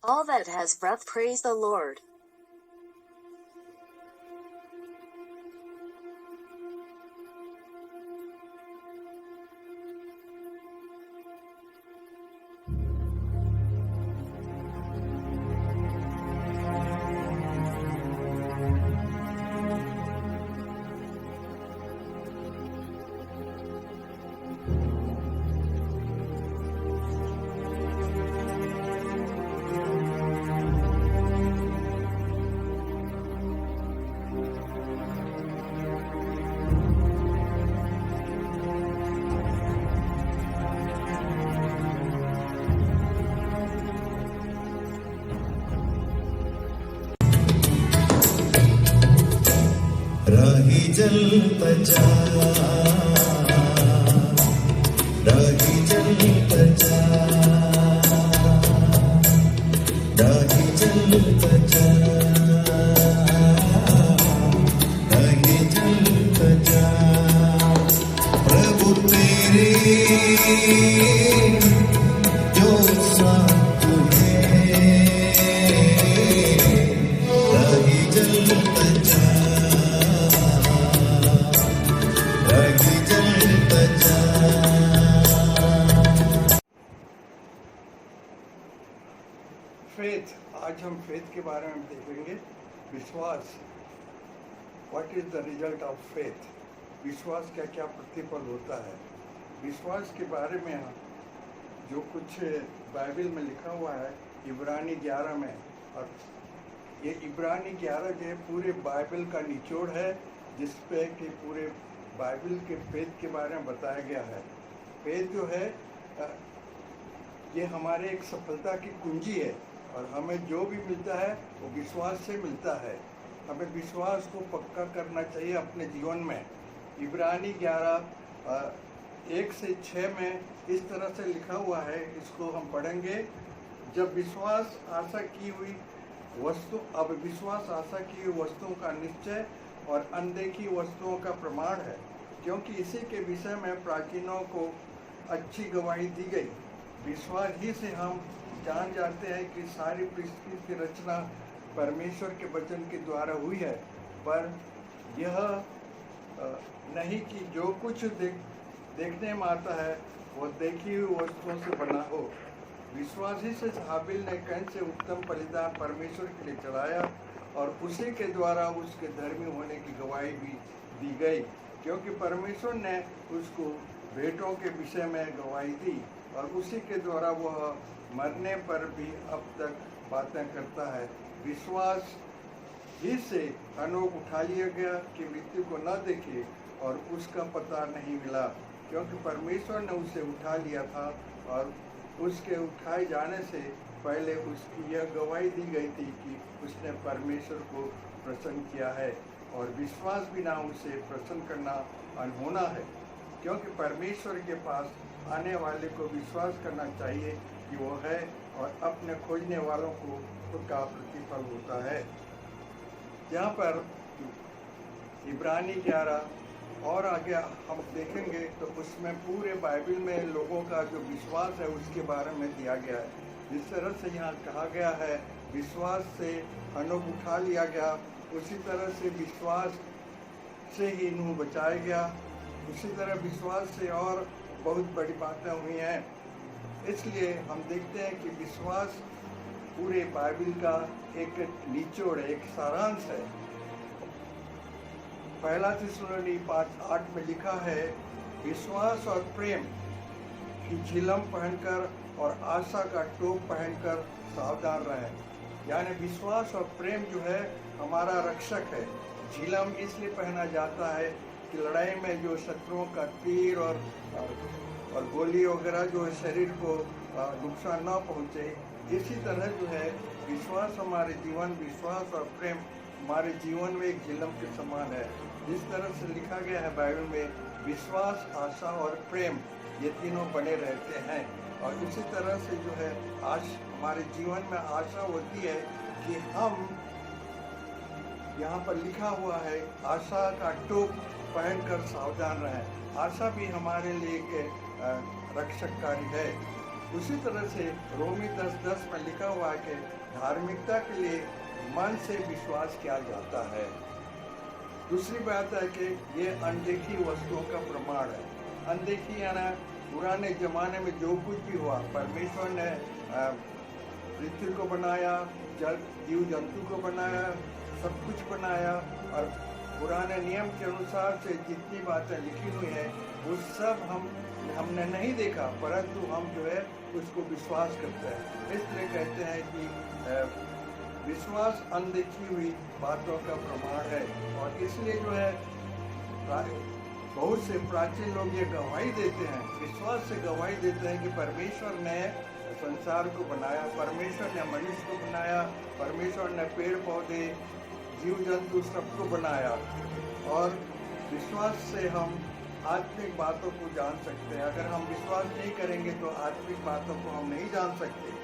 All that has breath, praise the Lord. राही जलता जा, राही जलता जा, राही जलता जा, राही जलता जा। प्रभु तेरे जो साथ है, राही जलता जा, राही जलता जा। फेथ, आज हम फेथ के बारे में देखेंगे। विश्वास, what is the result of faith? विश्वास का क्या प्रतिफल होता है? विश्वास के बारे में जो कुछ बाइबल में लिखा हुआ है इब्रानी 11 में, और ये इब्रानी 11 जो है पूरे बाइबल का निचोड़ है, जिस पे कि पूरे बाइबल के फेथ के बारे में बताया गया है। फेथ जो है ये हमारे एक सफलता की कुंजी है, और हमें जो भी मिलता है वो विश्वास से मिलता है। हमें विश्वास को पक्का करना चाहिए अपने जीवन में। इब्रानी 11 1 से 6 में इस तरह से लिखा हुआ है, इसको हम पढ़ेंगे। जब विश्वास आशा की हुई वस्तु, अब विश्वास आशा की हुई वस्तुओं का निश्चय और अनदेखी वस्तुओं का प्रमाण है, क्योंकि इसी के विषय में प्राचीनों को अच्छी गवाही दी गई। विश्वास ही से हम जान जाते हैं कि सारी पृथ्वी की रचना परमेश्वर के वचन के द्वारा हुई है, पर यह नहीं कि जो कुछ देखने में आता है वो देखी हुई वस्तुओं से बना हो। विश्वास ही से हाबिल ने कैन से उत्तम बलिदान परमेश्वर के लिए चढ़ाया, और उसी के द्वारा उसके धर्मी होने की गवाही भी दी गई, क्योंकि परमेश्वर ने उसको भेंटों के विषय में गवाही दी, और उसी के द्वारा वह मरने पर भी अब तक बातें करता है। विश्वास ही से हनोक उठा लिया गया कि मृत्यु को न देखे, और उसका पता नहीं मिला, क्योंकि परमेश्वर ने उसे उठा लिया था, और उसके उठाए जाने से पहले उसकी यह गवाही दी गई थी कि उसने परमेश्वर को प्रसन्न किया है, और विश्वास बिना उसे प्रसन्न करना अनहोना है, क्योंकि परमेश्वर के पास आने वाले को विश्वास करना चाहिए कि वो है, और अपने खोजने वालों को उसका प्रतिफल होता है। यहाँ पर इब्रानी 11 और आगे हम देखेंगे तो उसमें पूरे बाइबल में लोगों का जो विश्वास है उसके बारे में दिया गया है। जिस तरह से यहाँ कहा गया है विश्वास से हनोक उठा लिया गया, उसी तरह से विश्वास से ही नूह बचाया गया, उसी तरह विश्वास से और बहुत बड़ी बातें हुई हैं। इसलिए हम देखते हैं कि विश्वास पूरे बाइबल का एक निचोड़ है, एक सारांश है। पहला थिस्सलुनीकि 5:8 में लिखा है, विश्वास और प्रेम की झिलम पहनकर और आशा का टोप पहनकर सावधान रहें। यानी विश्वास और प्रेम जो है हमारा रक्षक है। झिलम इसलिए पहना जाता है कि लड़ाई में जो शत्रुओं का तीर और गोली वगैरह जो है शरीर को नुकसान न पहुँचे। इसी तरह जो है विश्वास हमारे जीवन, विश्वास और प्रेम हमारे जीवन में एक झिलम के समान है। जिस तरह से लिखा गया है बाइबल में, विश्वास, आशा और प्रेम ये तीनों बने रहते हैं। और इसी तरह से जो है हमारे जीवन में आशा होती है कि हम, यहाँ पर लिखा हुआ है, आशा का टोप पहनकर सावधान रहें। आशा भी हमारे लिए एक रक्षककारी है। उसी तरह से रोमी 10:10 में लिखा हुआ है कि धार्मिकता के लिए मन से विश्वास किया जाता है। दूसरी बात है कि ये अनदेखी वस्तुओं का प्रमाण है। अनदेखी यानी पुराने जमाने में जो कुछ भी हुआ, परमेश्वर ने पृथ्वी को बनाया, जल जीव जंतु को बनाया, सब कुछ बनाया, और पुराने नियम के अनुसार से जितनी बातें लिखी हुई हैं वो सब हमने नहीं देखा, परंतु हम जो है उसको विश्वास करते हैं। इसलिए कहते हैं कि विश्वास अनदेखी हुई बातों का प्रमाण है। और इसलिए जो है बहुत से प्राचीन लोग ये गवाही देते हैं, विश्वास से गवाही देते हैं कि परमेश्वर ने संसार को बनाया, परमेश्वर ने मनुष्य को बनाया, परमेश्वर ने पेड़ पौधे जीव जंतु सबको बनाया। और विश्वास से हम आत्मिक बातों को जान सकते हैं। अगर हम विश्वास नहीं करेंगे तो आत्मिक बातों को हम नहीं जान सकते।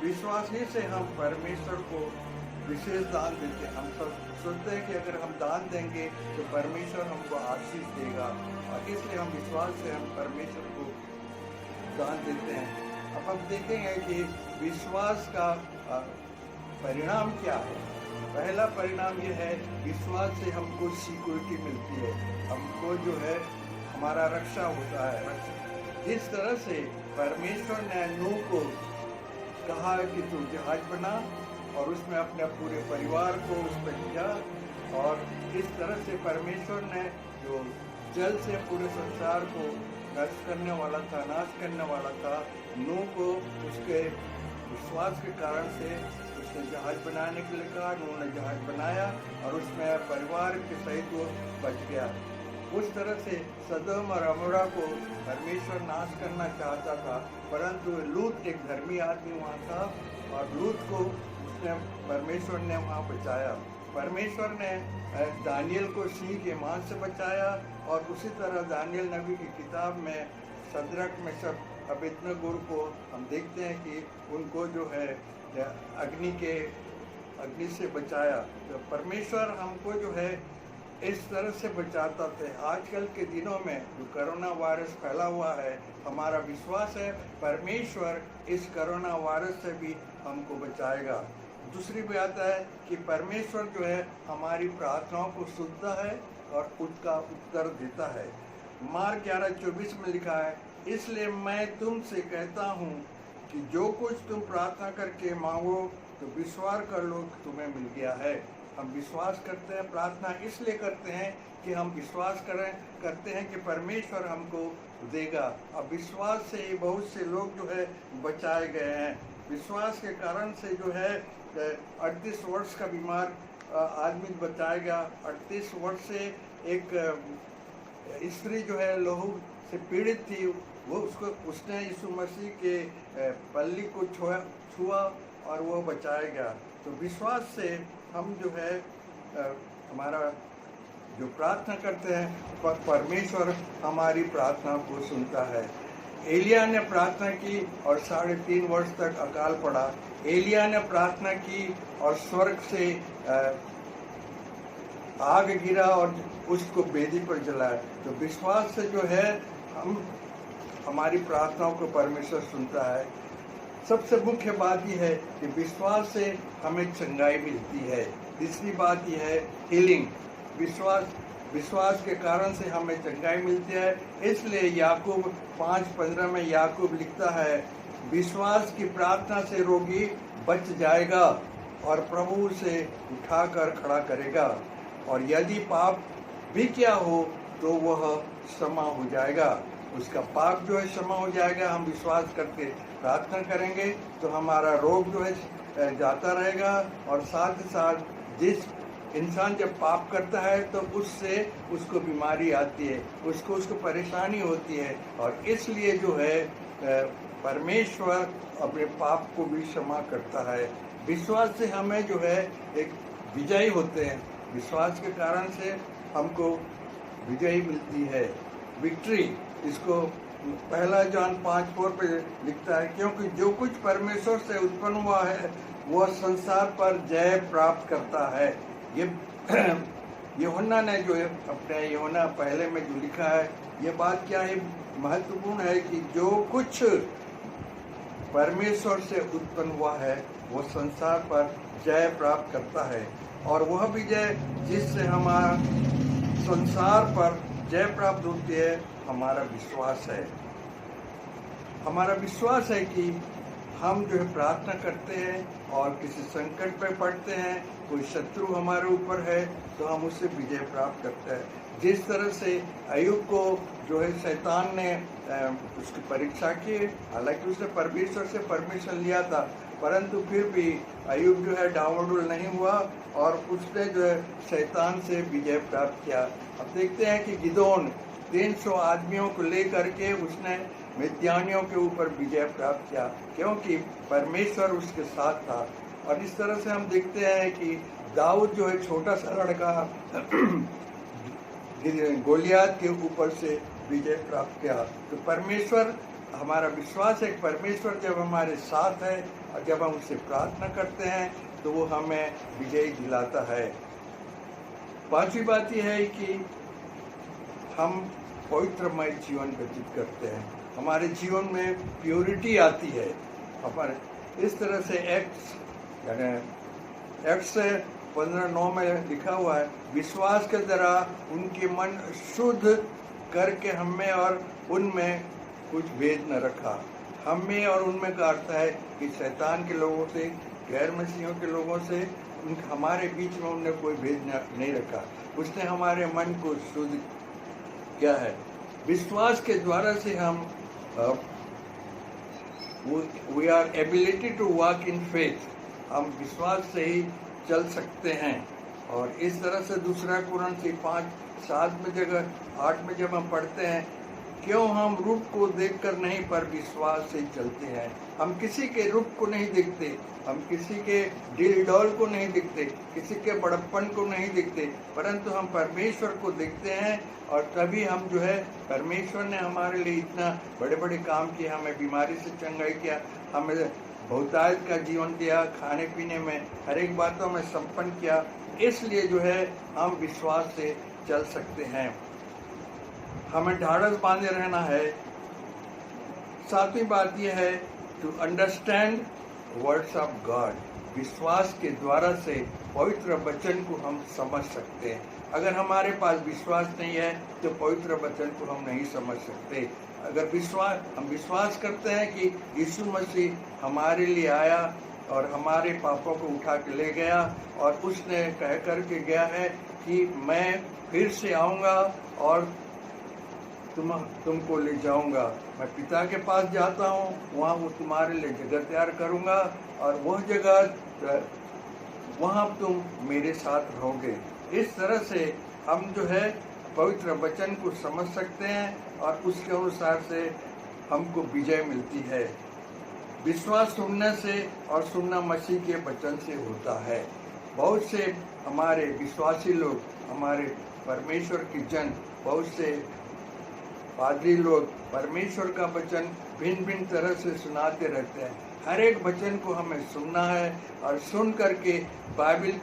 विश्वास ही से हम परमेश्वर को विशेष दान देते हैं। हम सब सोचते हैं कि अगर हम दान देंगे तो परमेश्वर हमको आशीष देगा, और इसलिए हम विश्वास से हम परमेश्वर को दान देते हैं। अब हम देखेंगे कि विश्वास का परिणाम क्या है। पहला परिणाम यह है, विश्वास से हमको सिक्योरिटी मिलती है, हमको जो है हमारा रक्षा होता है। जिस तरह से परमेश्वर ने नूह को कहा कि तू जहाज बना और उसमें अपने पूरे परिवार को उस पर लिया, और इस तरह से परमेश्वर ने जो जल से पूरे संसार को नष्ट करने वाला था, नाश करने वाला था, नूह को उसके विश्वास के कारण से उसने जहाज बनाने के लिए कहा। नूह ने जहाज बनाया और उसमें परिवार के सहित वो बच गया। उस तरह से सदोम और अमोरा को परमेश्वर नाश करना चाहता था, परंतु लूत एक धर्मी आदमी वहाँ था, और लूत को उसने परमेश्वर ने वहाँ बचाया। परमेश्वर ने दानियल को सिंह के मांस से बचाया, और उसी तरह दानियल नबी की किताब में सदरक में सब अबेदनगो को हम देखते हैं कि उनको जो है अग्नि से बचाया। तो परमेश्वर हमको जो है इस तरह से बचाता थे। आजकल के दिनों में जो कोरोना वायरस फैला हुआ है, हमारा विश्वास है परमेश्वर इस कोरोना वायरस से भी हमको बचाएगा। दूसरी बात है कि परमेश्वर जो है हमारी प्रार्थनाओं को सुनता है और उसका उत्तर देता है। मार्क 11:24 में लिखा है, इसलिए मैं तुमसे कहता हूँ कि जो कुछ तुम प्रार्थना करके मांगो तो विश्वास कर लो कि तुम्हें मिल गया है। हम विश्वास करते हैं, प्रार्थना इसलिए करते हैं कि हम विश्वास करते हैं कि परमेश्वर हमको देगा। अब विश्वास से ही बहुत से लोग जो है बचाए गए हैं। विश्वास के कारण से जो है 38 वर्ष का बीमार आदमी बचाया गया। 38 वर्ष से एक स्त्री जो है लहू से पीड़ित थी, उसने यीशु मसीह के पल्ली को छुआ और वो बचाया गया। तो विश्वास से हम जो है हमारा जो प्रार्थना करते हैं परमेश्वर हमारी प्रार्थना को सुनता है। एलिया ने प्रार्थना की और 3.5 वर्ष तक अकाल पड़ा। एलिया ने प्रार्थना की और स्वर्ग से आग गिरा और उसको वेदी पर जलाया। तो विश्वास से जो है हमारी प्रार्थनाओं को परमेश्वर सुनता है। सबसे मुख्य बात यह है कि विश्वास से हमें चंगाई मिलती है। तीसरी बात यह है हीलिंग। विश्वास के कारण से हमें चंगाई मिलती है। इसलिए याकूब 5:15 में याकूब लिखता है, विश्वास की प्रार्थना से रोगी बच जाएगा और प्रभु उसे उठाकर खड़ा करेगा, और यदि पाप भी क्या हो तो वह क्षमा हो जाएगा। उसका पाप जो है क्षमा हो जाएगा। हम विश्वास करके प्रार्थना करेंगे तो हमारा रोग जो है जाता रहेगा, और साथ ही साथ जिस इंसान जब पाप करता है तो उससे उसको बीमारी आती है, उसको परेशानी होती है, और इसलिए जो है परमेश्वर अपने पाप को भी क्षमा करता है। विश्वास से हमें जो है एक विजयी होते हैं। विश्वास के कारण से हमको विजयी मिलती है, विक्ट्री। इसको 1 जॉन 5:4 पे लिखता है, क्योंकि जो कुछ परमेश्वर से उत्पन्न हुआ है वह संसार पर जय प्राप्त करता है। ये यूहन्ना ने जो है अपने यूहन्ना पहले में जो लिखा है, ये बात क्या है महत्वपूर्ण है कि जो कुछ परमेश्वर से उत्पन्न हुआ है वो संसार पर जय प्राप्त करता है, और वह विजय जिससे हमारा संसार पर जय प्राप्त होती है हमारा विश्वास है। हमारा विश्वास है कि हम जो है प्रार्थना करते हैं और किसी संकट पर पड़ते हैं, कोई शत्रु हमारे ऊपर है तो हम उससे विजय प्राप्त करते हैं। जिस तरह से अय्यूब को जो है शैतान ने उसकी परीक्षा की, हालांकि उसने परमेश्वर से परमिशन लिया था, परंतु फिर भी अय्यूब जो है डावाडोल नहीं हुआ और उसने जो है शैतान से विजय प्राप्त किया। अब देखते हैं कि गिदोन 300 आदमियों को लेकर के उसने मिद्यानियों के ऊपर विजय प्राप्त किया, क्योंकि परमेश्वर उसके साथ था। और इस तरह से हम देखते हैं कि दाऊद जो है छोटा सा लड़का गोलियात के ऊपर से विजय प्राप्त किया। तो परमेश्वर, हमारा विश्वास है कि परमेश्वर जब हमारे साथ है और जब हम उससे प्रार्थना करते हैं तो वो हमें विजय दिलाता है। पांचवी बात यह है कि हम पवित्रमय जीवन व्यतीत करते हैं, हमारे जीवन में प्योरिटी आती है। हमारे इस तरह से एक्स 15:9 में लिखा हुआ है, विश्वास के द्वारा उनके मन शुद्ध करके हमें और उनमें कुछ भेद न रखा। हमें और उनमें का अर्थ है कि शैतान के लोगों से, गैर मसीहियों के लोगों से हमारे बीच में उन्होंने कोई भेद नहीं रखा। उसने हमारे मन को शुद्ध किया है। विश्वास के द्वारा से हम we are ability to walk in faith, हम विश्वास से ही चल सकते हैं। और इस तरह से 2 कुरिन्थियों 5:7 में जगह 8 में जब हम पढ़ते हैं, क्यों हम रूप को देखकर नहीं पर विश्वास से चलते हैं। हम किसी के रूप को नहीं देखते, हम किसी के दिल डौल को नहीं देखते, किसी के बड़प्पन को नहीं देखते, परंतु हम परमेश्वर को देखते हैं। और तभी हम जो है, परमेश्वर ने हमारे लिए इतना बड़े बड़े काम किए, हमें बीमारी से चंगाई किया, हमें बहुतायत का जीवन दिया, खाने पीने में हर एक बातों में संपन्न किया। इसलिए जो है हम विश्वास से चल सकते हैं। हमें ढाढ़स बांधे रहना है। 7वीं बात यह है to understand words of God, विश्वास के द्वारा से पवित्र वचन को हम समझ सकते हैं। अगर हमारे पास विश्वास नहीं है तो पवित्र वचन को हम नहीं समझ सकते। अगर हम विश्वास करते हैं कि यीशु मसीह हमारे लिए आया और हमारे पापों को उठा के ले गया, और उसने कह कर के गया है कि मैं फिर से आऊँगा और तुमको ले जाऊंगा, मैं पिता के पास जाता हूँ, वहाँ वो तुम्हारे लिए जगह तैयार करूँगा और वह जगह वहाँ तुम मेरे साथ रहोगे। इस तरह से हम जो है पवित्र वचन को समझ सकते हैं और उसके अनुसार से हमको विजय मिलती है। विश्वास सुनने से और सुनना मसीह के वचन से होता है। बहुत से हमारे विश्वासी लोग, हमारे परमेश्वर के जन, बहुत से पादरी लोग परमेश्वर का वचन भिन्न भिन्न तरह से सुनाते रहते हैं। हर एक वचन को हमें सुनना है और सुन करके बाइबल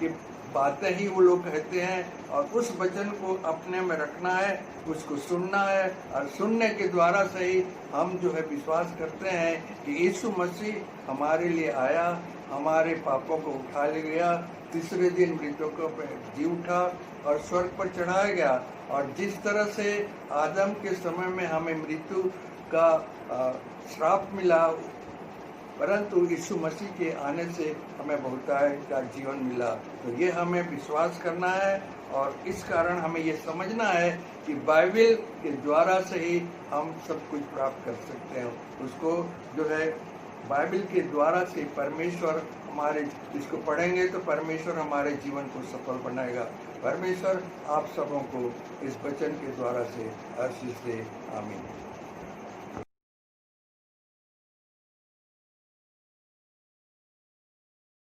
की बातें ही वो लोग कहते हैं और उस वचन को अपने में रखना है, उसको सुनना है। और सुनने के द्वारा से ही हम जो है विश्वास करते हैं कि यीशु मसीह हमारे लिए आया, हमारे पापों को उठा ले गया, तीसरे दिन मृतकों पर जी उठा और स्वर्ग पर चढ़ाया गया। और जिस तरह से आदम के समय में हमें मृत्यु का श्राप मिला, परंतु यीशु मसीह के आने से हमें बहुतायत का जीवन मिला। तो ये हमें विश्वास करना है और इस कारण हमें ये समझना है कि बाइबल के द्वारा से ही हम सब कुछ प्राप्त कर सकते हैं। उसको जो है बाइबल के द्वारा से परमेश्वर हमारे, इसको पढ़ेंगे तो परमेश्वर हमारे जीवन को सफल बनाएगा। परमेश्वर आप सबों को इस वचन के द्वारा से आशीष दे। आमीन।